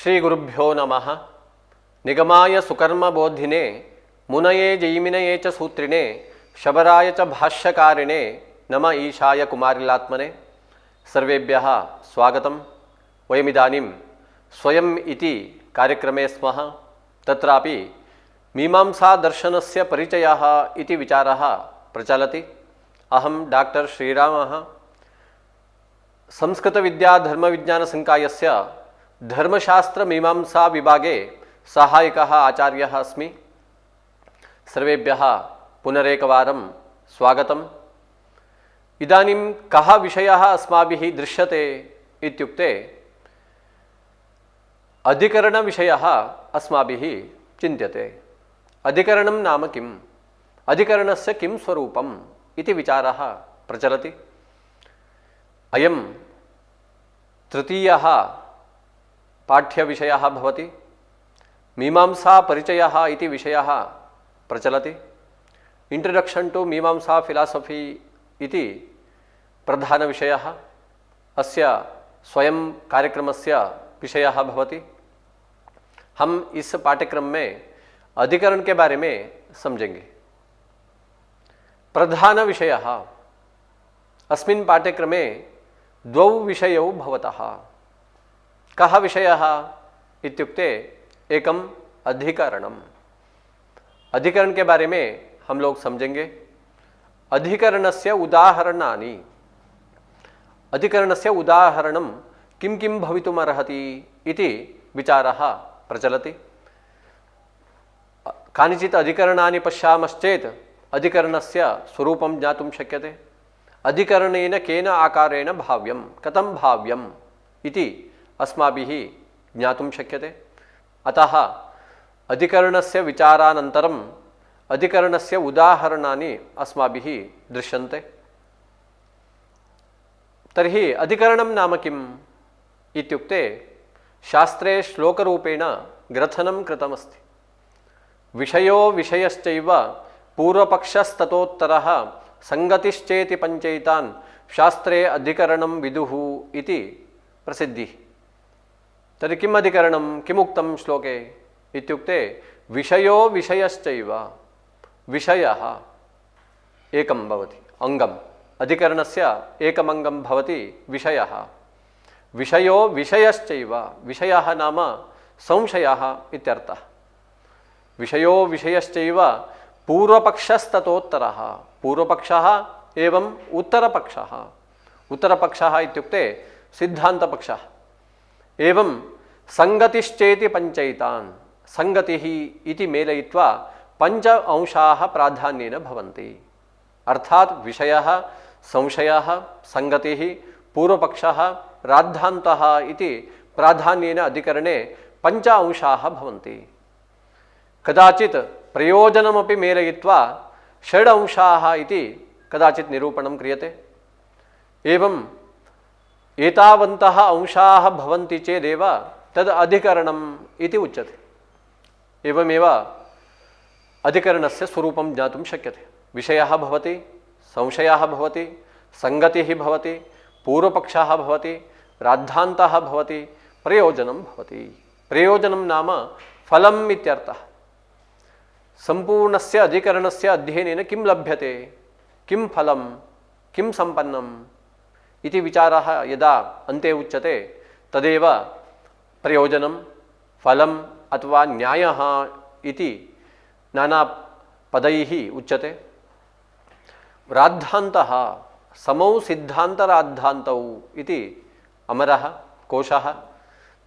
श्री गुरुभ्यो नमः। निगमाय सुकर्म बोधिने मुनये जैमिनये च सूत्रिणे शबराय च भाष्यकारिणे नम ईशाय कुमारिलात्मने। सर्वेभ्यः स्वागतम्। वयमिदानीं स्वयम् इति कार्यक्रमे स्मः। तत्रापि मीमांसा दर्शनस्य परिचयः इति विचारः प्रचलति। अहं डॉक्टर श्रीरामः संस्कृत विद्या धर्म विज्ञान संकायस्य धर्मशास्त्र मीमांसा विभागे सहायकः आचार्यः अस्मि। सर्वेभ्यः पुनरेकवारं स्वागतम्। इदानीं कः विषयः अस्माभिः दृश्यते इत्युक्ते अधिकरणविषयः अस्माभिः चिन्त्यते। अधिकरणं नाम किम्, अधिकरणस्य किं स्वरूपम् इति विचारः प्रचलति। अयं तृतीयः पाठ्यविषयः भवति। मीमांसा परिचयः इति विषयः प्रचलति। इंट्रोडक्शन टू मीमांसा फिलॉसफी इति प्रधानविषयः अस्य स्वयं कार्यक्रमस्य विषयः भवति। हम इस पाठ्यक्रम में अधिकरण के बारे में समझेंगे। प्रधान विषयः अस्मिन् पाठ्यक्रमे द्वौ विषयौ भवतः। कः विषयः इत्युक्ते एकम् अधिकरणम्। अधिकरण के बारे में हम लोग समझेंगे। अधिकरणस्य उदाहरणानि, अधिकरणस्य उदाहरणं किं किं भवितुमर्हति इति विचारः प्रचलति। कानिचित् अधिकरणानि पश्यामश्चेत् अधिकरणस्य स्वरूपं ज्ञातुं शक्यते। अधिकरणेन केन आकारेण भाव्यं, कथं भाव्यम् इति अस्माभिः ज्ञातुं शक्यते। अतः अधिकरणस्य विचारानन्तरम् अधिकरणस्य उदाहरणानि अस्माभिः दृश्यन्ते। तर्हि अधिकरणं नाम किम् इत्युक्ते शास्त्रे श्लोकरूपेण ग्रथनं कृतमस्ति। विषयो विषयश्चैव पूर्वपक्षस्ततोत्तरः संगतिश्चेति पंचैतान् शास्त्रे अधिकरणं विदुः इति प्रसिद्धिः। तर्हि किम् अधिकरणं, किमुक्तं श्लोके इत्युक्ते विषयो विषयश्चैव, विषयः एकं भवति, अङ्गम्। अधिकरणस्य एकमङ्गं भवति विषयः। विषयो विषयश्चैव, विषयः नाम संशयः इत्यर्थः। विषयो विषयश्चैव पूर्वपक्षस्ततोत्तरः, पूर्वपक्षः एवं उत्तरपक्षः। उत्तरपक्षः इत्युक्ते सिद्धान्तपक्षः। एवं संगतिश्चेति पंचैतान्, संगतिः इति मेलयित्वा पंच अंशाः प्राधान्येन भवन्ति। अर्थात् विषयः, संशयः, संगतिः, पूर्वपक्षः, राद्धान्तः इति प्राधान्येन अधिकरणे पंच अंशाः भवन्ति। कदाचित् प्रयोजनमपि मेलयित्वा षड् अंशाः इति कदाचित् निरूपणं क्रियते। एवं एतावन्तः अंशाः भवन्ति चेदेव तद् अधिकरणम् इति उच्यते। एवमेव अधिकरणस्य स्वरूपं ज्ञातुं शक्यते। विषयः भवति, संशयः भवति, संगतिः भवति, पूर्वपक्षः भवति, राद्धान्तः भवति, प्रयोजनं भवति। प्रयोजनं नाम फलम् इत्यर्थः। संपूर्णस्य अधिकरणस्य अध्ययनेन किं लभ्यते, किं फलं, किं सम्पन्नम् इति विचारः यदा अन्ते उच्यते तदेव प्रयोजनं, फलम् अथवा न्यायः इति नाना पदैः उच्यते। राद्धान्तः समौ सिद्धान्तराद्धान्तौ इति अमरः कोशः।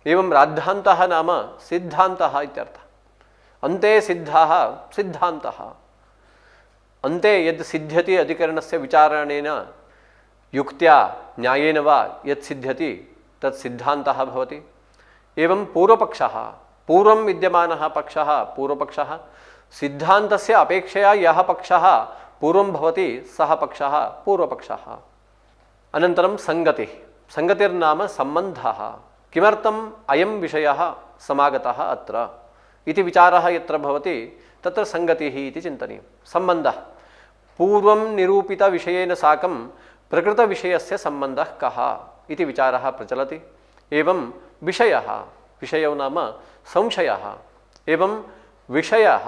एवं राद्धान्तः नाम सिद्धान्तः इत्यर्थः। अन्ते सिद्धः सिद्धान्तः। अन्ते यद् सिद्ध्यति अधिकरणस्य विचारणेन युक्त्या न्यायेन वा यत् सिद्ध्यति तत् सिद्धान्तः भवति। एवं पूर्वपक्षः, पूर्वं विद्यमानः पक्षः पूर्वपक्षः। सिद्धान्तस्य अपेक्षया यः पक्षः पूर्वं भवति सः पक्षः पूर्वपक्षः। अनन्तरं संगतिः, संगतिर्नाम सम्बन्धः। किमर्थम् अयं विषयः समागतः अत्र इति विचारः यत्र भवति तत्र संगतिः इति चिन्तनीयं। सम्बन्धः पूर्वं निरूपितविषयेन साकं प्रकृतविषयस्य सम्बन्धः कः इति विचारः प्रचलति। एवं विषयः विषयो नाम संशयः एवं विषयः,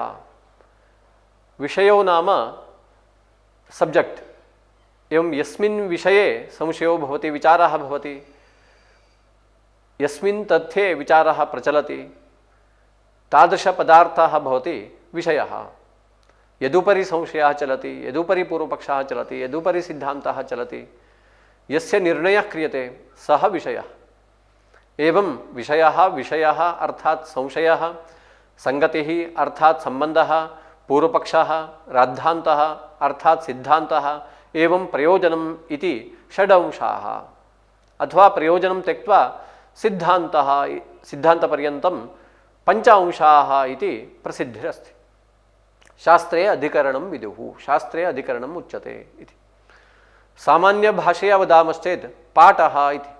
विषयो नाम सब्जेक्ट, एवं यस्मिन् विषये संशयो भवति, विचारः भवति, यस्मिन् तथ्ये विचारः प्रचलति, तादृशपदार्थः भवति विषयः। यदुपरि संशयः चलति, यदुपरि पूर्वपक्षः चलति, यदुपरि सिद्धान्तः चलति, यस्य निर्णयः क्रियते सः विषयः। एवं विषयः, विषयः अर्थात् संशयः, संगतिः अर्थात् संबंधः, पूर्वपक्षः, राद्धान्तः अर्थात् सिद्धान्तः, एवं प्रयोजनम् इति षड् अंशाः, अथवा प्रयोजनं त्यक्त्वा सिद्धान्तः, सिद्धान्तपर्यन्तं पञ्च अंशाः इति प्रसिद्धिरस्ति। शास्त्रे अधिकरणं विदुः, शास्त्रे अधिकरणम् उच्यते इति। सामान्यभाषया वदामश्चेत् पाठः इति।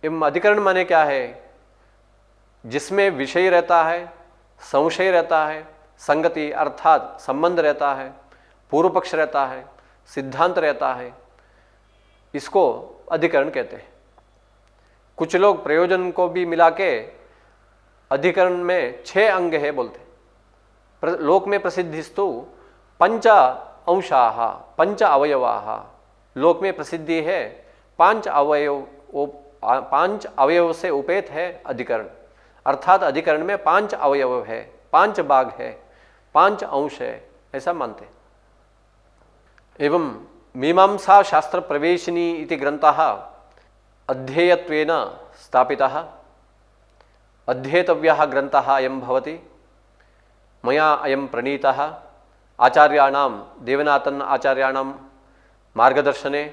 एवं अधिकरण माने क्या है? जिसमें विषय रहता है, संशय रहता है, संगति अर्थात संबंध रहता है, पूर्व पक्ष रहता है, सिद्धांत रहता है, इसको अधिकरण कहते हैं। कुछ लोग प्रयोजन को भी मिला के अधिकरण में 6 अंग है बोलते। लोक में प्रसिद्धिस्तु पंच अंशाः, पंच अवयवाः। लोक में प्रसिद्धि है 5 अवयव से उपेत है अधिकरण, अर्थात अधिकरण में 5 अवयव है, 5 भाग है, 5 अंश है, ऐसा मानते। एवं मीमांसा शास्त्र प्रवेशिनी इति ग्रंथः अध्येयत्वेन स्थापितः। अध्येतव्यः ग्रंथः अयं भवति। मया अयं प्रणीतः आचार्याणां, देवनाथन आचार्याणां मार्गदर्शने,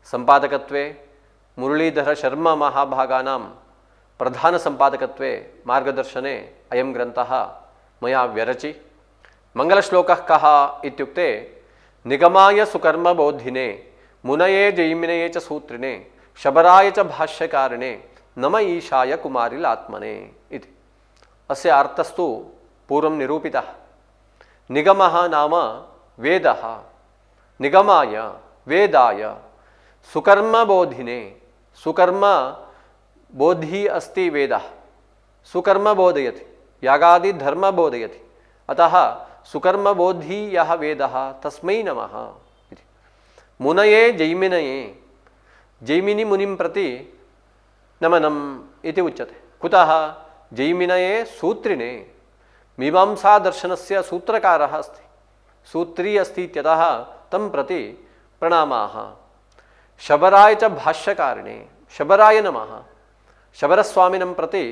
संपादकत्वे, मुरलीधर शर्मा महाभागानां प्रधान संपादकत्वे, मार्गदर्शने अयं ग्रंथः मया व्यरचि। मंगलश्लोकः कः इत्युक्ते निगमाय सुकर्म बोधिने मुनये जैमिनये च सूत्रिणे शबराय च भाष्यकारिणे नम ईशाय कुमारिलात्मने इति। अस्य अर्थस्तु पूर्वं निरूपितः। निगमः नाम वेदः, निगमाय वेदाय, सुकर्म बोधिने, सुकर्म बोधि अस्ति वेदः, सुकर्म बोधयति, यागादि धर्म बोधयति, अतः सुकर्म बोधि यः वेदः तस्मै नमः इति। मुनये जैमिनये, जैमिनि मुनिं प्रति नमनम् इति उच्यते। कुतः? जैमिनये सूत्रिणे, मीमांसा दर्शनस्य सूत्रकारः अस्ति, सूत्री अस्ति इत्यतः तं प्रति प्रणामाः। शबराय च भाष्यकारिणे, शबराय नमः, शबरस्वामिनं प्रति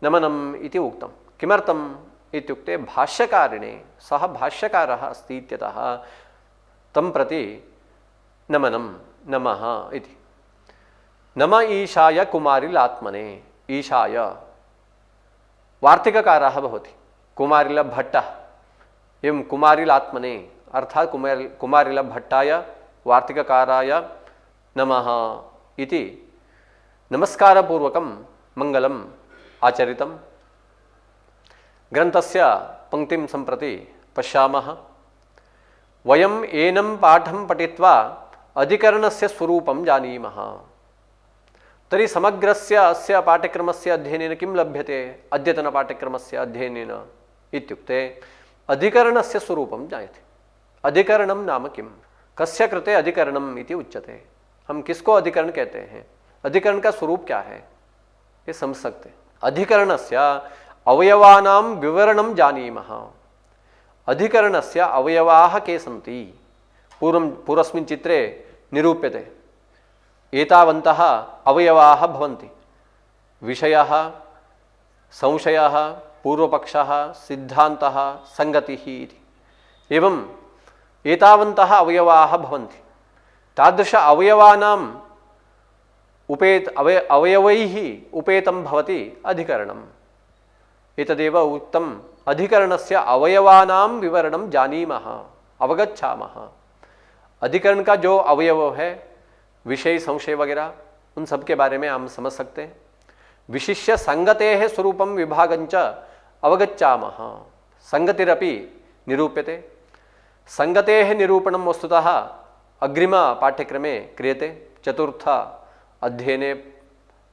नमनम् इति उक्तं। किमर्थम् इत्युक्ते भाष्यकारिणे, सः भाष्यकारः अस्ति इत्यतः तं प्रति नमनं नमः इति। नम ईशाय कुमारिलात्मने, ईशाय वार्तिककारः भवति, कुमारिलभट्टः, एवं कुमारिलात्मने अर्थात् कुमारिलभट्टाय वार्तिककाराय नमः इति नमस्कारपूर्वकं मंगलम् आचरितम्। ग्रंथस्य पंक्तिं सम्प्रति पश्यामः। वयम् एनं पाठं पठित्वा अधिकरणस्य स्वरूपं जानीमः। तर्हि समग्रस्य अस्य पाठ्यक्रमस्य अध्ययनेन किं लभ्यते? अद्यतनपाठ्यक्रमस्य अध्ययनेन इत्युक्ते अधिकरणस्य स्वरूपं ज्ञायते। अधिकरणं नाम किं? कस्य कृते अधिकरणम् इति उच्यते? हम किसको अधिकरण कहते हैं? अधिकरण का स्वरूप क्या है, ये समझ सकते। अधिकरणस्य अवयवानां विवरणं जानीमः। अधिकरणस्य अवयवाः के सन्ति? पूर्वस्मिन् चित्रे निरूप्यते। एतावन्तः अवयवाः भवन्ति। विषयः, संशयः, पूर्वपक्षः, सिद्धान्तः, संगतिः इति। एवं एतावन्तः अवयवाः भवन्ति। तादृश अवयवानां अवयवैः उपेतं भवति अधिकरणम्। एतदेव उक्तम्, अधिकरणस्य अवयवानां विवरणं जानीमः, अवगच्छामः। अधिकरण का जो अवयव है, विषय, संशय वगैरह, उन सब के बारे में हम समझ सकते हैं। विशिष्य संगतेः स्वरूपं विभागञ्च अवगच्छामः। संगतिरपि निरूप्यते। संगतेः निरूपणं वस्तुतः अग्रिम पाठ्यक्रमे क्रियते। चतुर्थ अध्ययने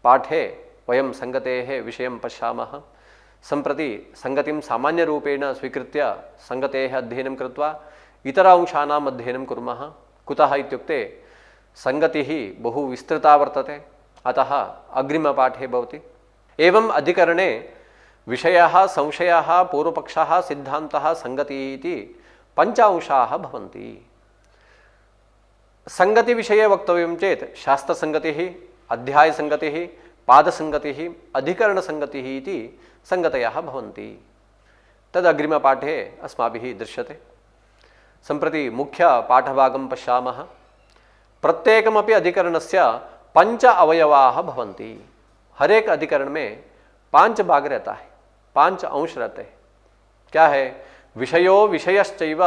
पाठे वयं संगतेः विषयं पश्यामः। सम्प्रति संगतिं सामान्यरूपेण स्वीकृत्य संगतेः अध्ययनं कृत्वा इतर अंशानाम् अध्ययनं कुर्मः। कुतः इत्युक्ते संगतिः बहु विस्तृता वर्तते, अतः अग्रिमपाठे भवति। एवम् अधिकरणे विषयः, संशयः, पूर्वपक्षः, सिद्धान्तः, संगतिः इति पञ्च अंशाः भवन्ति। संगति विषये वक्तव्यं चेत् शास्त्रसंगतिः, अध्यायसंगतिः, पादसंगतिः, अधिकरणसंगतिः इति संगतयः भवन्ति। तदग्रिमपाठे अस्माभिः दृश्यते। सम्प्रति मुख्यपाठभागं पश्यामः। प्रत्येकमपि अधिकरणस्य पंच अवयवाः भवन्ति। हर एक अधिकरण में 5 भाग रहता है, 5 अंश रहते हैं। क्या है? विषयो विषयश्चैव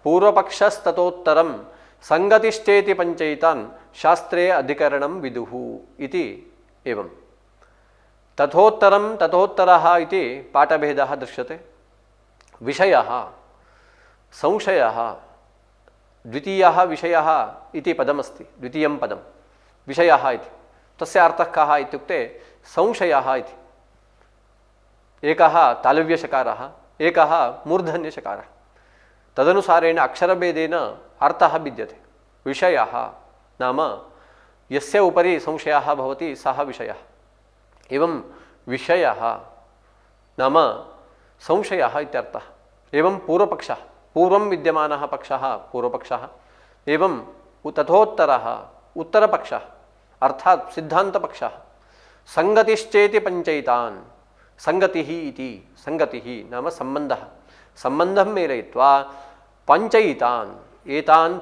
पूर्वपक्षस्ततोत्तरं संगतिश्चेति पंचैतान् शास्त्रे अधिकरणं विदुः इति। एवं तथोत्तरं तथोत्तरः इति पाठभेदः दृश्यते। विषयः, संशयः, द्वितीयः विषयः इति पदमस्ति, द्वितीयं पदं विषयः इति। तस्य अर्थः कः इत्युक्ते संशयः इति। एकः तालव्यषकारः, एकः मूर्धन्यषकारः। तदनुसारेण अक्षरभेदेन अर्थः भिद्यते। विषयः नाम यस्य उपरि संशयः भवति सः विषयः। एवं विषयः नाम संशयः इत्यर्थः। एवं पूर्वपक्षः, पूर्वं विद्यमानः पक्षः पूर्वपक्षः। एवं तथोत्तरः उत्तरपक्षः अर्थात् सिद्धान्तपक्षः। संगतिश्चेति पंचैतान्, संगतिः इति, संगतिः नाम सम्बन्धः, सम्बन्धं मेलयित्वा पंचैतान्, एतान्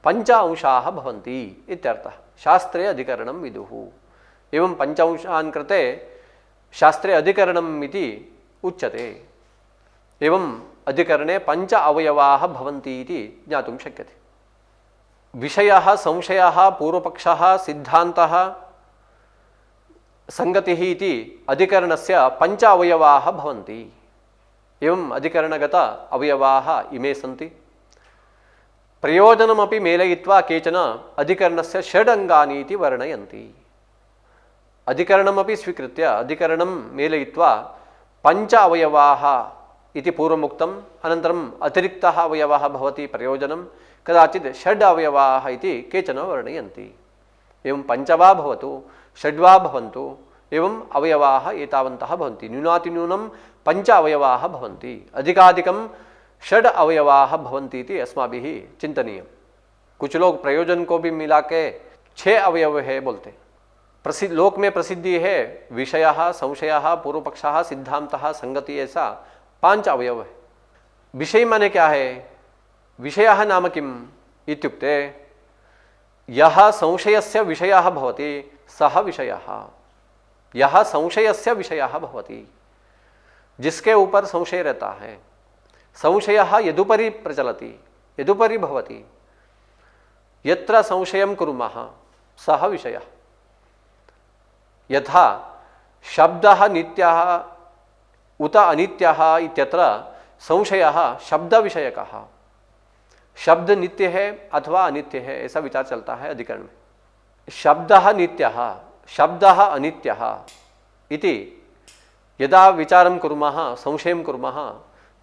पंच अंशाः भवन्ति इत्यर्थः। शास्त्रे अधिकरणं विदुः। एवं पंच अंशान् कृते शास्त्रे अधिकरणम् इति उच्यते। एवं अधिकरणे 5 अवयवाः भवन्ति इति ज्ञातुं शक्यते। विषयः, संशयः, पूर्वपक्षः, सिद्धान्तः, संगतिः इति अधिकरणस्य 5 अवयवाः भवन्ति। एवं अधिकरणगत अवयवाः इमे सन्ति। प्रयोजनमपि मेलयित्वा केचन अधिकरणस्य 6 अङ्गानि इति वर्णयन्ति। अधिकरणमपि स्वीकृत्य अधिकरणं मेलयित्वा 5 अवयवाः इति पूर्वमुक्तम्। अनन्तरम् अतिरिक्तः अवयवः भवति प्रयोजनं, कदाचित् 6 अवयवाः इति केचन वर्णयन्ति। एवं 5 वा भवतु 6 वा भवन्तु, एवं अवयवाः एतावन्तः भवन्ति। न्यूनातिन्यूनं 5 अवयवाः भवन्ति, अधिकाधिकं 6 अवयवाः भवन्ति इति अस्माभिः चिन्तनीयं। कुछ लोग प्रयोजन को भी मिला के 6 अवयव है बोलते। प्रसिद्ध लोक में प्रसिद्धि है विषयः, संशयः, पूर्वपक्षः, सिद्धान्तः, संगति, ऐसा 5 अवयव है। विषय माने क्या है? विषयः नाम किम् इत्युक्ते यः संशयस्य विषयः भवति सः विषयः। यः संशयस्य विषयः भवति, जिसके ऊपर संशय रहता है। संशयः यदुपरि प्रचलति, यदुपरि भवति, यत्र संशयं कुर्मः सः विषयः। यथा शब्दः नित्यः उत अनित्यः इत्यत्र संशयः शब्दविषयकः। शब्द नित्य है अथवा अनित्य है, ऐसा विचार चलता है अधिकरण में। शब्दः नित्यः, शब्दः अनित्यः इति यदा विचारं कुर्मः, संशयं कुर्मः,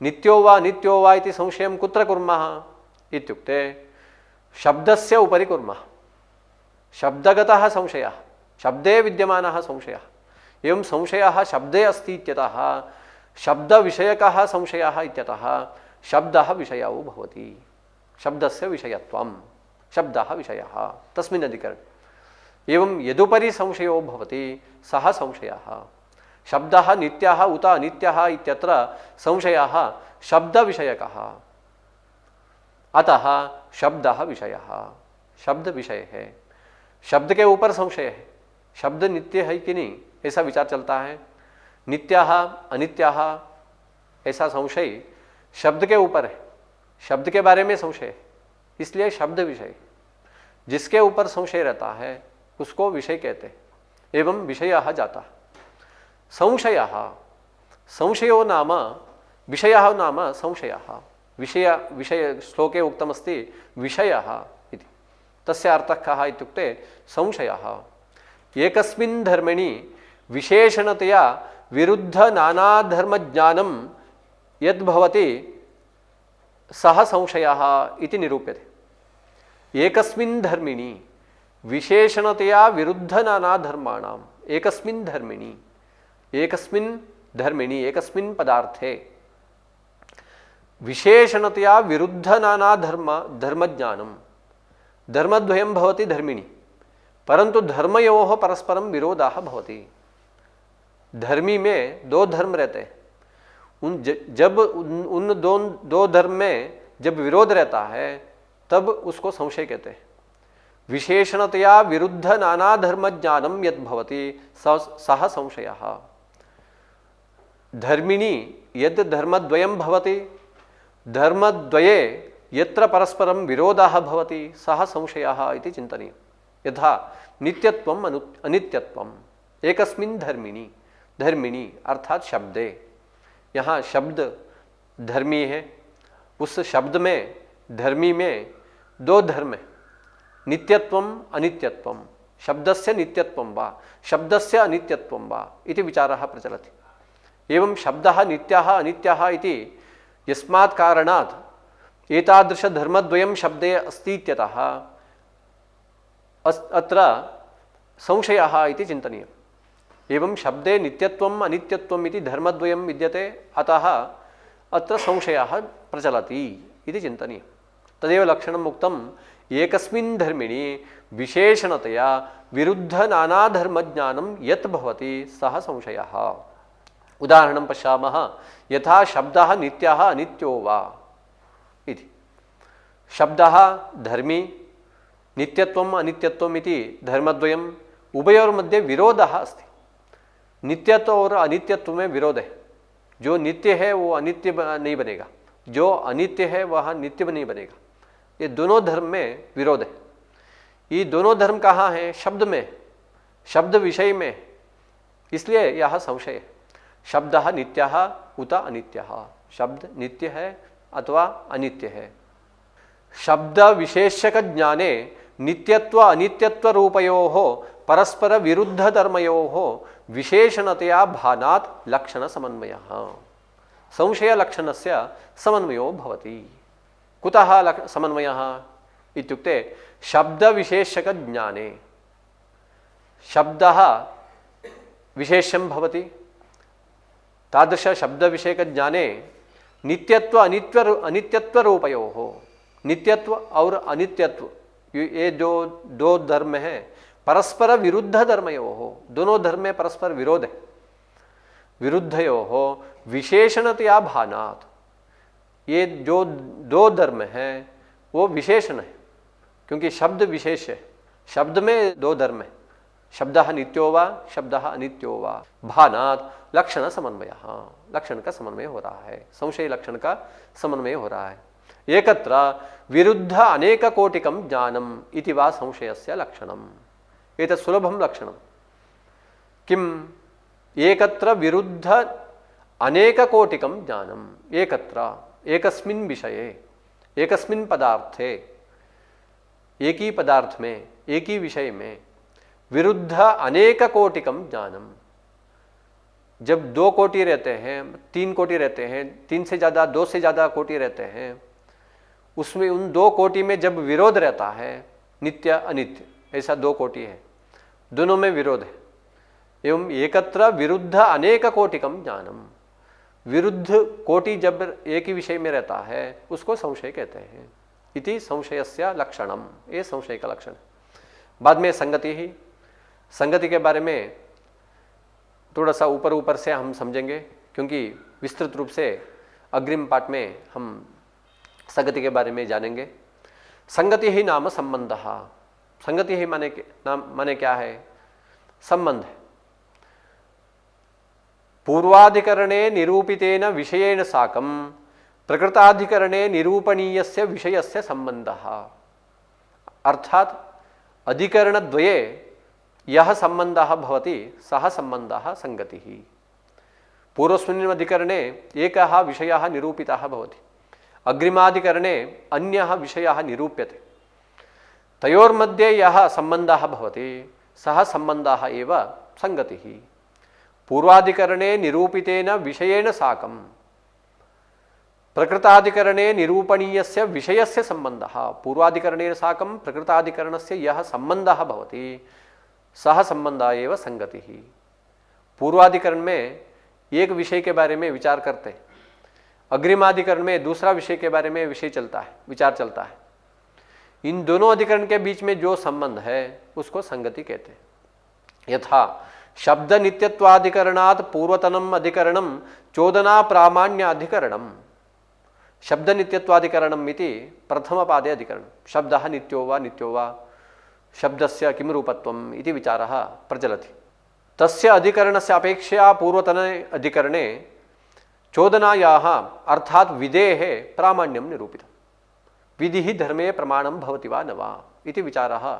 नित्यो वा नित्यो वा इति संशयं कुत्र कुर्मः इत्युक्ते शब्दस्य उपरि कुर्मः। शब्दगतः संशयः, शब्दे विद्यमानः संशयः। एवं संशयः शब्दे अस्ति इत्यतः शब्दविषयकः संशयः इत्यतः शब्दः विषयौ भवति। शब्दस्य विषयत्वं, शब्दः विषयः तस्मिन् अधिकरणे। एवं यदुपरि संशयो भवति सः संशयः। शब्दः नित्यः उत अनित्यः इत्यत्र संशयः शब्दविषयकः, अतः शब्दः विषयः। शब्द विषय है, शब्द के ऊपर संशय है। शब्द नित्य है कि नहीं ऐसा विचार चलता है। नित्यः अनित्यः ऐसा संशय शब्द के ऊपर है, शब्द के बारे में संशय है, इसलिए शब्द विषय। जिसके ऊपर संशय रहता है उसको विषय कहते हैं। एवं विषयः जाता। संशयः, संशयो नाम विषयः नाम संशयः। विषय श्लोके उक्तमस्ति विषयः इति। तस्य अर्थः कः इत्युक्ते संशयः। एकस्मिन् धर्मणि विशेषणतया विरुद्ध नानाधर्मज्ञानं यद्भवति सः संशयः इति निरूप्यते। एकस्मिन् धर्मिणि विशेषणतया विरुद्ध नानाधर्माणाम् एकस्मिन् धर्मिणि एकस्मिन् पदार्थे विशेषणतया विरुद्ध धर्मज्ञानं धर्मद्वयं भवति धर्मिणि, परंतु धर्मयोः परस्परं विरोधाः भवति। धर्मी में दो धर्म रहते हैं, जब उन दो धर्म में जब विरोध रहता है तब उसको संशय कहते हैं। विशेषणतया विरुद्ध नाना धर्म ज्ञानम यद भवति सह संशयः। धर्मिणी यद धर्मद्वयं भवति धर्मद्वये यत्र परस्परं विरोधः भवति सह संशयः इति चिन्तनीयम्। यथा नित्यत्वम् अनित्यत्वम् एकस्मिन् धर्मिणी अर्थात शब्दे, यहाँ शब्द धर्मी है, उस शब्द में धर्मी में दो धर्म है, नित्यत्वम् अनित्यत्वम्, शब्दस्य नित्यत्वं वा शब्दस्य अनित्यत्वं वा इति विचारः प्रचलति। एवं शब्दः नित्यः अनित्यः इति यस्मात् कारणात् एतादृश धर्मद्वयं शब्दे अस्ति इत्यतः अत्र संशयः इति चिन्तनीयम्। एवं शब्दे नित्यत्वम् अनित्यत्वम् इति धर्मद्वयं विद्यते, अतः अत्र संशयः प्रचलति इति चिन्तनीयम्। तदेव लक्षणम् उक्तम् एकस्मिन् धर्मिणि विशेषणतया विरुद्ध नानाधर्मज्ञानं यत् भवति सः संशयः। उदाहरणं पश्यामः, यथा शब्दः नित्यः अनित्यो वा इति। शब्दः धर्मी, नित्यत्वम् अनित्यत्वम् इति धर्मद्वयम् उभयोर्मध्ये विरोधः अस्ति। नित्यत्व और अनित्यत्व में विरोध है। जो नित्य है वो अनित्य नहीं बनेगा, जो अनित्य है वह नित्य नहीं बनेगा। ये दोनों धर्म में विरोध है। ये दोनों धर्म कहाँ हैं? शब्द में, शब्द विषय में, इसलिए यह संशय है। शब्दः नित्यः उत अनित्यः, शब्द नित्य है अथवा अनित्य है। शब्द विशेषक ज्ञाने नित्यत्व अनित्यत्व रूपयोः परस्पर विरुद्ध धर्मयोः विशेषणतया भानात् लक्षण समन्वयः। संशय लक्षणस्य समन्वयो भवति। कुतः समन्वयः इत्युक्ते शब्द विशेषक ज्ञाने शब्दः विशेष्यं भवति, तादृश शब्द विषयक ज्ञाने नित्यत्व अनित्यत्व रूपयोः, नित्यत्व और अनित्यत्व ये जो दो धर्म है परस्पर विरुद्ध धर्मयोः, दोनों धर्म में परस्पर विरोध है। विरुद्धयोः विशेषणतया भानात्, ये जो दो धर्म है वो विशेषण है, क्योंकि शब्द विशेष है। शब्द में दो धर्म है, शब्दः नित्यो वा शब्दः अनित्यो वा। भानात् लक्षण समन्वयः, लक्षण का समन्वय हो रहा है, संशय लक्षण का समन्वय हो रहा है। एकत्र विरुद्ध अनेक कोटिकं ज्ञानम् इति वा संशयस्य लक्षणम्। एतत् सुलभं लक्षणं। किम्? एकत्र विरुद्ध अनेक कोटिकं ज्ञानम्, एकत्र एकस्मिन् विषये एकस्मिन् पदार्थे, एक ही पदार्थ में एक ही विषय में विरुद्ध अनेक कोटिकं ज्ञानम्। जब दो कोटि रहते हैं, तीन कोटि रहते हैं, तीन से ज़्यादा, दो से ज़्यादा कोटि रहते हैं, उसमें उन दो कोटि में जब विरोध रहता है, नित्य अनित्य ऐसा दो कोटि है, दोनों में विरोध है। एवं एकत्र विरुद्ध अनेक कोटिकं ज्ञानम्, विरुद्ध कोटि जब एक ही विषय में रहता है उसको संशय कहते हैं। इति संशयस्य लक्षणम्, ये संशय का लक्षण। बाद में संगति ही, संगति के बारे में थोड़ा सा ऊपर ऊपर से हम समझेंगे, क्योंकि विस्तृत रूप से अग्रिम पाठ में हम संगति के बारे में जानेंगे। संगति ही नाम संबंधः, संगति ही माने क्या है? संबंध है। पूर्वाधिकरणे निरूपितेन विषयेण साकं प्रकृताधिकरणे निरूपणीयस्य विषयस्य संबंधः। अर्थात अधिकरणद्वये यह संबंधः भवति सः संबंधः संगतिः। पूर्वस्मिन् अधिकरणे एकः विषयः निरूपितः भवति, अग्रिमाधिकरणे अन्यः विषयः निरूप्यते। तयोर्मध्ये यः संबंधः भवति सः संबंधः एव संगतिः। पूर्वाधिकरणे निरूपितेन विषयेण साकं प्रकृताधिकरणे निरूपणीयस्य विषयस्य संबंधः। पूर्वाधिकरणेन साकं प्रकृताधिकरणस्य यः संबंधः भवति सह संबंधः एव संगतिः। पूर्वाधिकरण में एक विषय के बारे में विचार करते हैं, अग्रिमाधिकरण में दूसरा विषय के बारे में विषय चलता है, विचार चलता है। इन दोनों अधिकरण के बीच में जो संबंध है उसको संगति कहते हैं। यथा शब्द नित्यत्वाधिकरणात् पूर्वतनम अधिकरणम चोदना प्रामाण्य अधिकरणम। शब्द नित्यत्वाधिकरणम इति प्रथम पादे अधिकरण। शब्दः नित्यो वा शब्दस्य किं रूपत्वम् इति विचारः प्रचलति। तस्य अधिकरणस्य अपेक्षया पूर्वतने अधिकरणे चोदनायाः अर्थात् विधेः प्रामाण्यं निरूपितम्। विधिः धर्मे प्रमाणं भवति वा न वा इति विचारः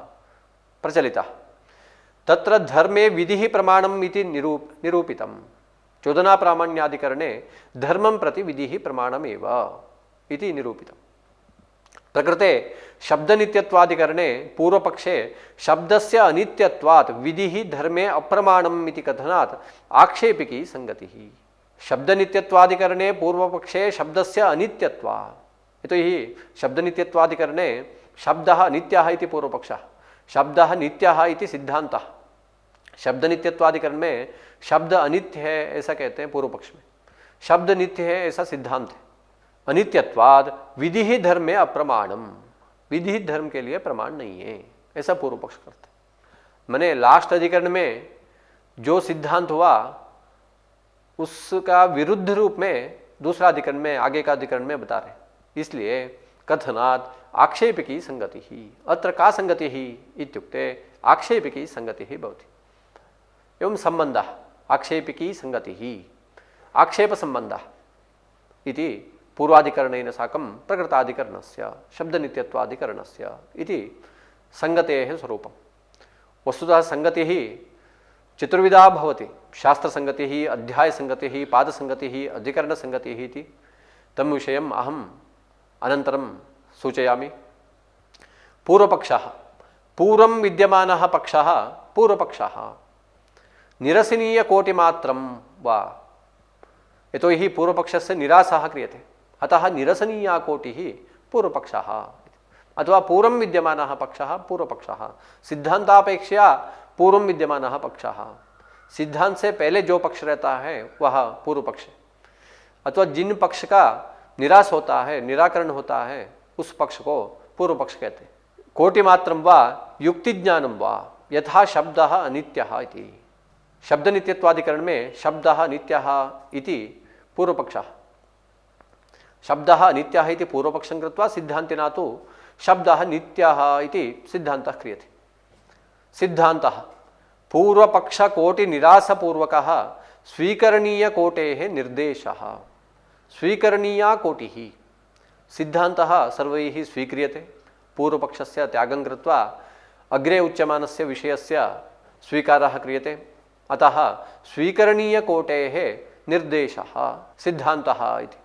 प्रचलितः। तत्र धर्मे विधिः प्रमाणम् इति निरूपितं। चोदना प्रामाण्याधिकरणे धर्मं प्रति विधिः प्रमाणमेव इति निरूपितम्। प्रकृते शब्द नित्यत्वाधिकरणे पूर्वपक्षे शब्दस्य अनित्यत्वात् विधिः धर्मे अप्रमाणम् इति कथनात् आक्षेपिकी संगतिः। शब्द नित्यत्वाधिकरणे पूर्वपक्षे शब्दस्य अनित्यत्वात्, यतो हि शब्द नित्यत्वाधिकरणे शब्दः अनित्यः इति पूर्वपक्षः, शब्दः नित्यः इति सिद्धान्तः। शब्द नित्यत्वाधिकरण में शब्द अनित्य है ऐसा कहते हैं पूर्व पक्ष में, शब्द नित्य है ऐसा सिद्धांत है। अनित्यत्वाद विधि धर्म में अप्रमाणम, विधि धर्म के लिए प्रमाण नहीं है ऐसा पूर्व पक्ष करते। मैंने लास्ट अधिकरण में जो सिद्धांत हुआ उसका विरुद्ध रूप में दूसरा अधिकरण में, आगे का अधिकरण में बता रहे। इसलिए कथनात् आक्षेपिकी संगति ही, अत्र का संगति ही इत्युक्ते आक्षेपिकी संगति ही भवति। एवं संबंधः आक्षेपिकी संगति ही, आक्षेप संबंधः इति पूर्वाधिकरणेन साकं प्रकृताधिकरणस्य शब्दनित्यत्वाधिकरणस्य इति संगतेः स्वरूपम्। वस्तुतः संगतिः चतुर्विधा भवति। शास्त्रसंगतिः, अध्यायसंगतिः, पादसंगतिः, अधिकरणसंगतिः इति। तं विषयम् अहम् अनन्तरं सूचयामि। पूर्वपक्षः, पूर्वं विद्यमानः पक्षः पूर्वपक्षः निरसनीय कोटिमात्रं वा, यतो हि पूर्वपक्षस्य निरासः क्रियते, अतः निरसनीया कोटिः पूर्वपक्षः। अथवा पूर्वं विद्यमानः पक्षः पूर्वपक्षः, सिद्धांतापेक्षया पूर्वं विद्यमानः पक्षः। सिद्धांत से पहले जो पक्ष रहता है वह पूर्व पक्ष, अथवा जिन पक्ष का निराश होता है, निराकरण होता है, उस पक्ष को पूर्व पक्ष कहते हैं। कोटिमात्रं वा युक्ति ज्ञानं वा यथा शब्दः अनित्यः इति। शब्द नित्यत्वाधिकरण में शब्दः नित्यः इति पूर्वपक्षः, शब्दः नित्यः इति पूर्वपक्षं कृत्वा सिद्धान्तिना तु शब्दः नित्यः इति सिद्धान्तः क्रियते। सिद्धान्तः पूर्वपक्षकोटिनिरासपूर्वकः स्वीकरणीयकोटेः निर्देशः। स्वीकरणीया कोटिः सिद्धान्तः सर्वैः स्वीक्रियते। पूर्वपक्षस्य त्यागं कृत्वा अग्रे उच्यमानस्य विषयस्य स्वीकारः क्रियते। अतः स्वीकरणीयकोटेः निर्देशः सिद्धान्तः इति।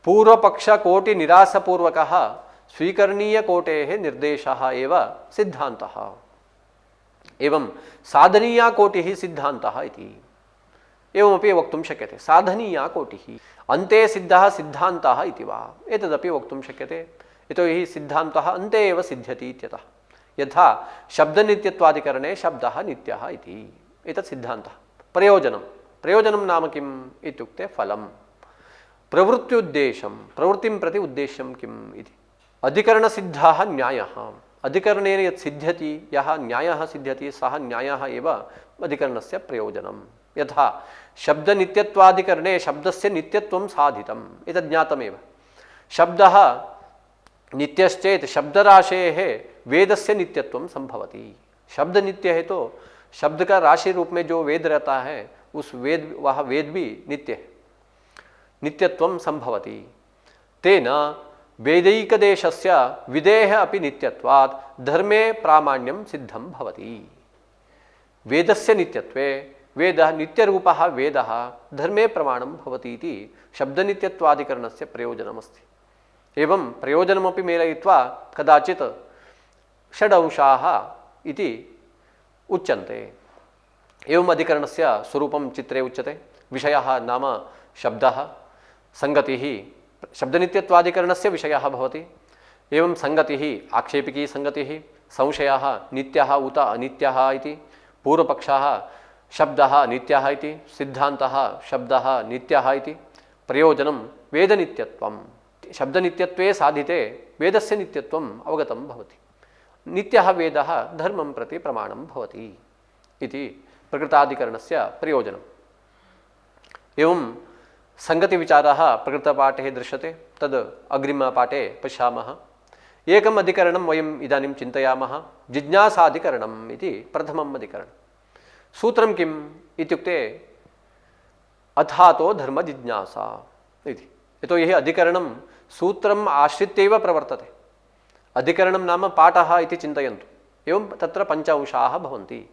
पूर्वपक्षकोटिनिरासपूर्वकः स्वीकरणीयकोटेः निर्देशः एव सिद्धान्तः। एवं साधनीया कोटिः सिद्धान्तः इति एवमपि वक्तुं शक्यते। साधनीया कोटिः अन्ते सिद्धः सिद्धान्तः इति वा एतदपि वक्तुं शक्यते, यतो हि सिद्धान्तः अन्ते एव सिद्ध्यति इत्यतः। यथा शब्दनित्यत्वाधिकरणे शब्दः नित्यः इति एतत् सिद्धान्तः। प्रयोजनं, प्रयोजनं नाम किम् इत्युक्ते फलं, प्रवृत्त्युद्देशं, प्रवृत्तिं प्रति उद्देश्यं किम् इति। अधिकरणसिद्धः न्यायः, अधिकरणेन यत् सिद्ध्यति, यः न्यायः सिद्ध्यति सः न्यायः एव अधिकरणस्य प्रयोजनं। यथा शब्दनित्यत्वाधिकरणे शब्दस्य नित्यत्वं साधितम्, एतत् ज्ञातमेव। शब्दः नित्यश्चेत् शब्दराशेः वेदस्य नित्यत्वं संभवति। शब्द नित्य है तो शब्द का राशि रूप में जो वेद रहता है उस वेद, वह वेद भी नित्य है, नित्यत्वं संभवति। तेन वेदैकदेशस्य विधेः अपि नित्यत्वात् धर्मे प्रामाण्यं सिद्धं भवति। वेदस्य नित्यत्वे वेदः नित्यरूपः वेदः धर्मे प्रमाणं भवति इति शब्दनित्यत्वाधिकरणस्य प्रयोजनमस्ति। एवं प्रयोजनमपि मेलयित्वा कदाचित् षडंशाः इति उच्यन्ते। एवं अधिकरणस्य स्वरूपं चित्रे उच्यते। विषयः नाम शब्दः, संगतिः शब्दनित्यत्वाधिकरणस्य विषयः भवति। एवं संगतिः आक्षेपिकी संगतिः, संशयः नित्यः उत अनित्यः इति, पूर्वपक्षः शब्दः नित्यः इति, सिद्धान्तः शब्दः नित्यः इति, प्रयोजनं वेदनित्यत्वं। शब्दनित्यत्वे साधिते वेदस्य नित्यत्वम् अवगतं भवति। नित्यः वेदः धर्मं प्रति प्रमाणं भवति इति प्रकृताधिकरणस्य प्रयोजनम्। एवं संगतिविचारः प्रकृतपाठे दृश्यते, तद् अग्रिमपाठे पश्यामः। एकम् अधिकरणं वयम् इदानीं चिन्तयामः, जिज्ञासाधिकरणम् इति प्रथमम् अधिकरणं। सूत्रं किम् इत्युक्ते अथातो धर्मजिज्ञासा इति। यतोहि अधिकरणं सूत्रम् आश्रित्यैव प्रवर्तते। अधिकरणं नाम पाठः इति चिन्तयन्तु। एवं तत्र पञ्च अंशाः भवन्ति।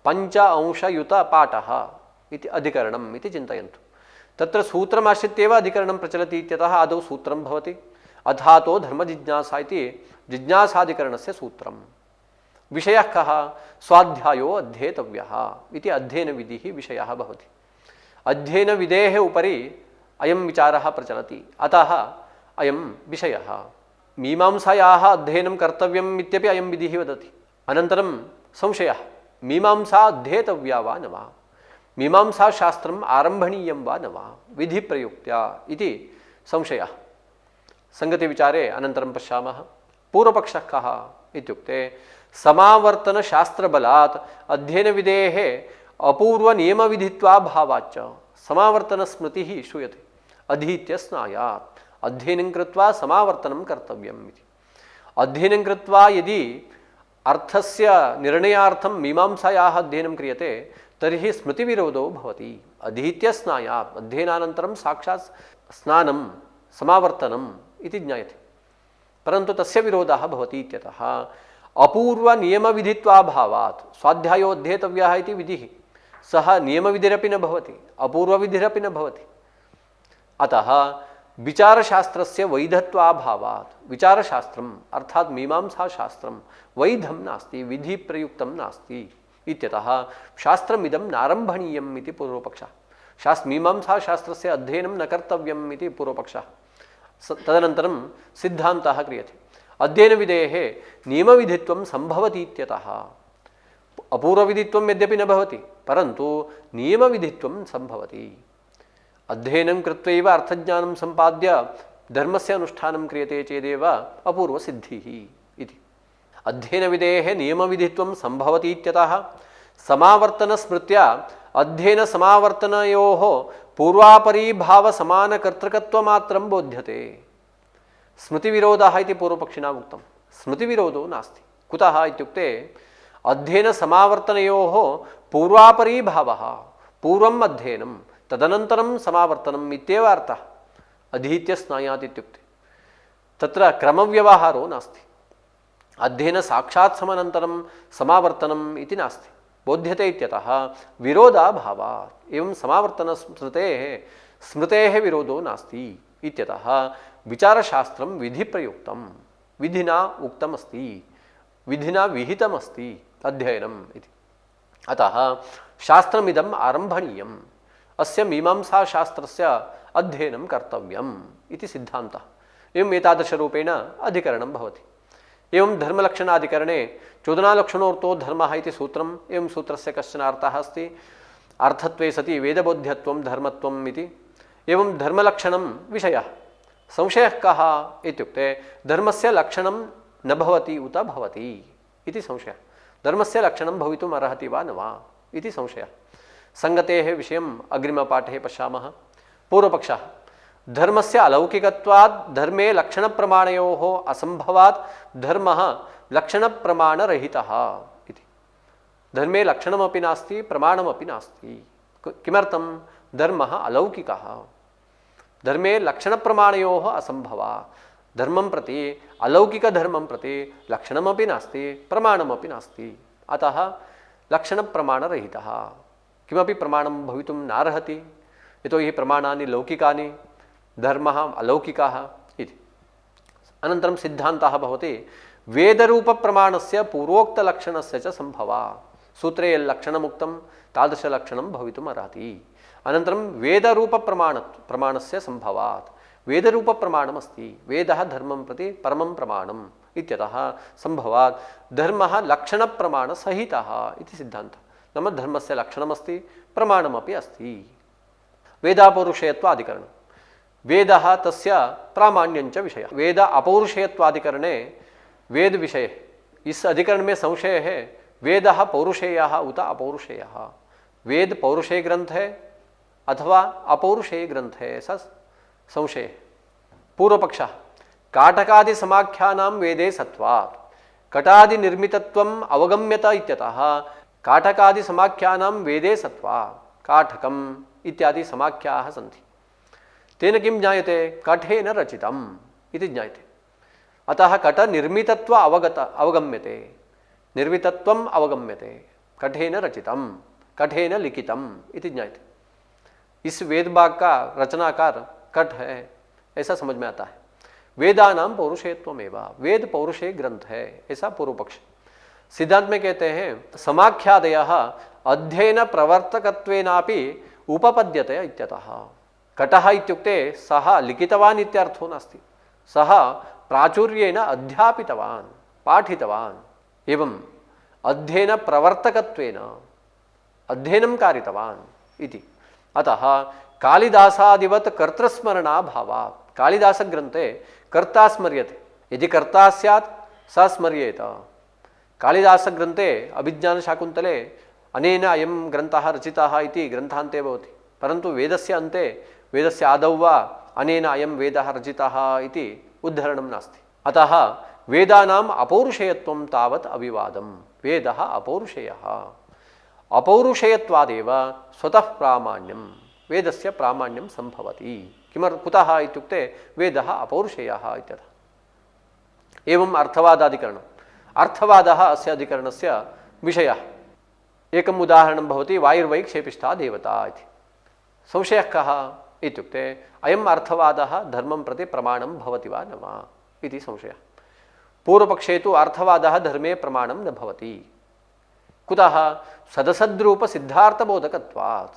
पञ्च अंशयुतपाठः इति अधिकरणम् इति चिन्तयन्तु। तत्र सूत्रमाश्रित्येव अधिकरणं प्रचलति इत्यतः आदौ सूत्रं भवति। अथातो धर्मजिज्ञासा इति जिज्ञासाधिकरणस्य सूत्रम्। विषयः कः? स्वाध्यायो अध्येतव्यः इति अध्ययनविधिः विषयः भवति। अध्ययनविधेः उपरि अयं विचारः प्रचलति, अतः अयं विषयः। मीमांसायाः अध्ययनं कर्तव्यम् इत्यपि अयं विधिः वदति। अनन्तरं संशयः, मीमांसा अध्येतव्या वा न वा, मीमांसाशास्त्रम् आरम्भणीयं वा न वा विधिप्रयुक्त्या इति संशयः। संगतिविचारे अनन्तरं पश्यामः। पूर्वपक्षः कः इत्युक्ते समावर्तनशास्त्रबलात् अध्ययनविधेः अपूर्वनियमविधित्वाभावाच्च समावर्तनस्मृतिः श्रूयते। अधीत्य स्नायात्, अध्ययनं कृत्वा समावर्तनं कर्तव्यम् इति। अध्ययनं कृत्वा यदि अर्थस्य निर्णयार्थं मीमांसायाः अध्ययनं क्रियते तर्हि स्मृतिविरोधो भवति। अधीत्य स्नायात्, अध्ययनानन्तरं साक्षात् स्नानं समावर्तनम् इति ज्ञायते, परन्तु तस्य विरोधः भवति इत्यतः अपूर्वनियमविधित्वाभावात् स्वाध्यायो अध्येतव्यः इति विधिः, सः नियमविधिरपि न भवति, अपूर्वविधिरपि न भवति। अतः विचारशास्त्रस्य वैधत्वाभावात्, विचारशास्त्रम् अर्थात् मीमांसाशास्त्रं वैधं नास्ति, विधिप्रयुक्तं नास्ति इत्यतः शास्त्रमिदं नारम्भणीयम् इति पूर्वपक्षः। मीमांसाशास्त्रस्य अध्ययनं न कर्तव्यम् इति पूर्वपक्षः। तदनन्तरं सिद्धान्तः क्रियते। अध्ययनविधेः नियमविधित्वं सम्भवति इत्यतः अपूर्वविधित्वं यद्यपि न भवति, परन्तु नियमविधित्वं सम्भवति। अध्ययनं कृत्वैव अर्थज्ञानं सम्पाद्य धर्मस्य अनुष्ठानं क्रियते चेदेव अपूर्वसिद्धिः इति। अध्ययनविधेः नियमविधित्वं सम्भवति इत्यतः समावर्तनस्मृत्या अध्ययनसमावर्तनयोः पूर्वापरीभावसमानकर्तृकत्वमात्रं बोध्यते। स्मृतिविरोधः इति पूर्वपक्षिणा उक्तं। स्मृतिविरोधो नास्ति। कुतः इत्युक्ते अध्ययनसमावर्तनयोः पूर्वापरीभावः, पूर्वम् अध्ययनं तदनन्तरं समावर्तनम् इत्येव अर्थः। अधीत्य स्नायात् इत्युक्ते तत्र क्रमव्यवहारो नास्ति। अध्ययनसाक्षात् समनन्तरं समावर्तनम् इति नास्ति, बोध्यते इत्यतः विरोधाभावात्। एवं स्मृतेः विरोधो नास्ति इत्यतः विचारशास्त्रं विधिप्रयुक्तं, विधिना उक्तमस्ति, विधिना विहितमस्ति अध्ययनम् इति। अतः शास्त्रमिदम् आरम्भणीयम्, अस्य मीमांसाशास्त्रस्य अध्ययनं कर्तव्यम् इति सिद्धान्तः। एवम् एतादृशरूपेण अधिकरणं भवति। एवं धर्मलक्षणाधिकरणे चोदनालक्षणोऽर्थो धर्मः इति सूत्रम्। एवं सूत्रस्य कश्चन अर्थः अस्ति। अर्थत्वे सति वेदबोध्यत्वं धर्मत्वम् इति। एवं धर्मलक्षणं विषयः। संशयः कः इत्युक्ते धर्मस्य लक्षणं न भवति उत भवति इति संशयः। धर्मस्य लक्षणं भवितुम् अर्हति वा न वा इति संशयः। संगतेः विषयम् अग्रिमपाठे पश्यामः। पूर्वपक्षः धर्मस्य अलौकिकत्वात् धर्मे लक्षणप्रमाणयोः असम्भवात् धर्मः लक्षणप्रमाणरहितः इति। धर्मे लक्षणमपि नास्ति, प्रमाणमपि नास्ति। किमर्थं? धर्मः अलौकिकः। धर्मे लक्षणप्रमाणयोः असम्भवात्, धर्मं प्रति अलौकिकधर्मं प्रति लक्षणमपि नास्ति, प्रमाणमपि नास्ति। अतः लक्षणप्रमाणरहितः। किमपि प्रमाणं भवितुं नार्हति, यतोहि प्रमाणानि लौकिकानि, धर्मः अलौकिकः इति। अनन्तरं सिद्धान्तः भवति वेदरूपप्रमाणस्य पूर्वोक्तलक्षणस्य च सम्भवात्। सूत्रे यल्लक्षणमुक्तं तादृशलक्षणं भवितुमर्हति। अनन्तरं वेदरूपप्रमाणस्य सम्भवात्, वेदरूपप्रमाणमस्ति, वेदः धर्मं प्रति परमं प्रमाणम् इत्यतः सम्भवात् धर्मः लक्षणप्रमाणसहितः इति सिद्धान्तः। नाम धर्मस्य लक्षणमस्ति, प्रमाणमपि अस्ति। वेदापौरुषेयत्वाधिकरणं, वेदः तस्य प्रामाण्यञ्च विषयः। वेद अपौरुषेयत्वाधिकरणे वेद विषय, इस अधिकरण में संशय है वेदः पौरुषेयः उत अपौरुषेयः, वेद पौरुषेय ग्रंथ है अथवा अपौरुषेय ग्रंथ है, ऐसा संशय है। पूर्व पक्ष काटकादि समाख्यानां वेदे सत्वात् कटादि निर्मितत्वम् अवगम्यत इत्यतः काटकादि समाख्यानां वेदे सत्वात् काठकम् इत्यादि समाख्याः सन्ति। तेन किं ज्ञायते? कठेन रचितम् इति ज्ञायते। अतः कट निर्मितत्व अवगम्यते, निर्मितत्वम् अवगम्यते, कठेन रचितम्, कठेन लिखितम् इति ज्ञायते। इस वेद भाग का रचनाकार कट है, ऐसा समझ में आता है। वेदानां पौरुषेयत्वमेव, वेद पौरुषेय ग्रंथ है, ऐसा पूर्व पक्ष। सिद्धांत में कहते हैं समाख्यादयः अध्ययन प्रवर्तकत्वेनापि उपपद्यते इत्यतः। कटः इत्युक्ते सः लिखितवान् इत्यर्थो नास्ति, सः प्राचुर्येण अध्यापितवान्, पाठितवान्, एवं अध्ययन प्रवर्तकत्वेन अध्ययनं कारितवान् इति। अतः कालिदासादिवत् कर्तृस्मरणाभावात्, कालिदासग्रन्थे कर्ता स्मर्यते, यदि कर्ता स्यात् स स्मर्येत। कालिदासग्रन्थे अभिज्ञानशाकुन्तले अनेन अयं ग्रन्थः रचितः इति ग्रन्थान्ते भवति, परन्तु वेदस्य अन्ते, वेदस्य आदौ वा अनेन अयं वेदः रचितः इति उद्धरणं नास्ति। अतः वेदानाम् अपौरुषेयत्वं तावत् अविवादं, वेदः अपौरुषेयः, अपौरुषेयत्वादेव स्वतः प्रामाण्यं, वेदस्य प्रामाण्यं सम्भवति। कुतः इत्युक्ते वेदः अपौरुषेयः इत्यतः। एवं अर्थवादाधिकरणम्, अर्थवादः अस्य अधिकरणस्य विषयः। एकम् उदाहरणं भवति वायुर्वै क्षेपिष्ठा देवता इति। संशयः कः इत्युक्ते अयम् अर्थवादः धर्मं प्रति प्रमाणं भवति वा न वा इति संशयः। पूर्वपक्षे तु अर्थवादः धर्मे प्रमाणं न भवति। कुतः? सदसद्रूपसिद्धार्थबोधकत्वात्।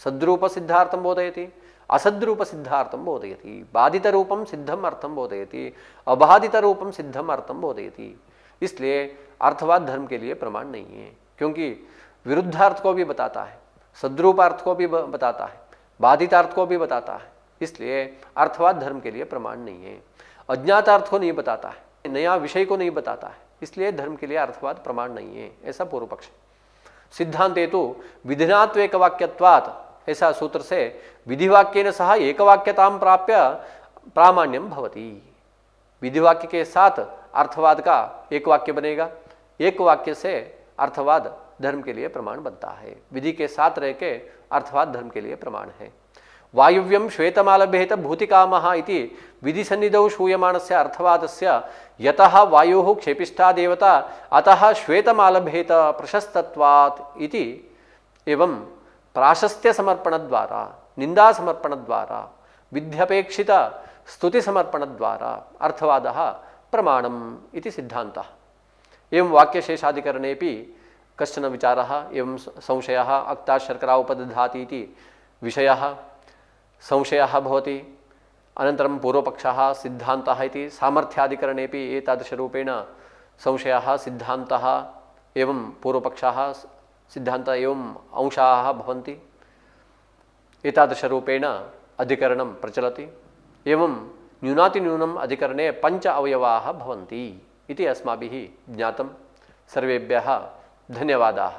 सद्रूपसिद्धार्थं बोधयति, असद्रूपसिद्धार्थं बोधयति, बाधितरूपं सिद्धम् अर्थं बोधयति, अबाधितरूपं सिद्धम् अर्थं बोधयति। इसलिए अर्थवाद धर्म के लिए प्रमाण नहीं है, क्योंकि विरुद्धार्थ को भी बताता है, सद्रूपार्थ को भी बताता है, बाधितार्थ को भी बताता है। इसलिए अर्थवाद धर्म के लिए प्रमाण नहीं है। अज्ञातार्थ को नहीं बताता है, नया विषय को नहीं बताता है, इसलिए धर्म के लिए अर्थवाद प्रमाण नहीं है, ऐसा पूर्व पक्ष। सिद्धांते तो विधिनात्व एकवाक्यत्वात्, ऐसा सूत्र से विधिवाक्येन सह एकवाक्यतां प्राप्य प्रामाण्यम भवति। विधिवाक्य के साथ अर्थवाद का एक वाक्य बनेगा, एक वाक्य से अर्थवाद धर्म के लिए प्रमाण बनता है। विधि के साथ रह के अर्थवाद धर्म के लिए प्रमाण है। वायुव्यम श्वेतमालभेत भूतिकामः इति विधि सन्निधौ श्रूयमाणस्य अर्थवादस्य यतः वायुः क्षेपिष्ठा देवता अतः श्वेतमालभेत प्रशस्तत्वात् इति एवं प्राशस्त्य समर्पण द्वारा, निंदा समर्पण द्वारा, विध्यपेक्षित स्तुति समर्पण द्वारा अर्थवादः प्रमाणम् इति सिद्धान्तः। एवं वाक्यशेषाधिकरणेपि कश्चन विचारः एवं संशयः अक्ता शर्करा उपदधाति इति विषयः संशयः भवति। अनन्तरं पूर्वपक्षः सिद्धान्तः इति सामर्थ्याधिकरणेपि एतादृशरूपेण संशयः सिद्धान्तः एवं पूर्वपक्षः सिद्धान्त एवं अंशाः भवन्ति। एतादृशरूपेण अधिकरणं प्रचलति। एवं न्यूनातिन्यूनम् अधिकरणे 5 अवयवाः भवन्ति इति अस्माभिः ज्ञातं। सर्वेभ्यः धन्यवादाः।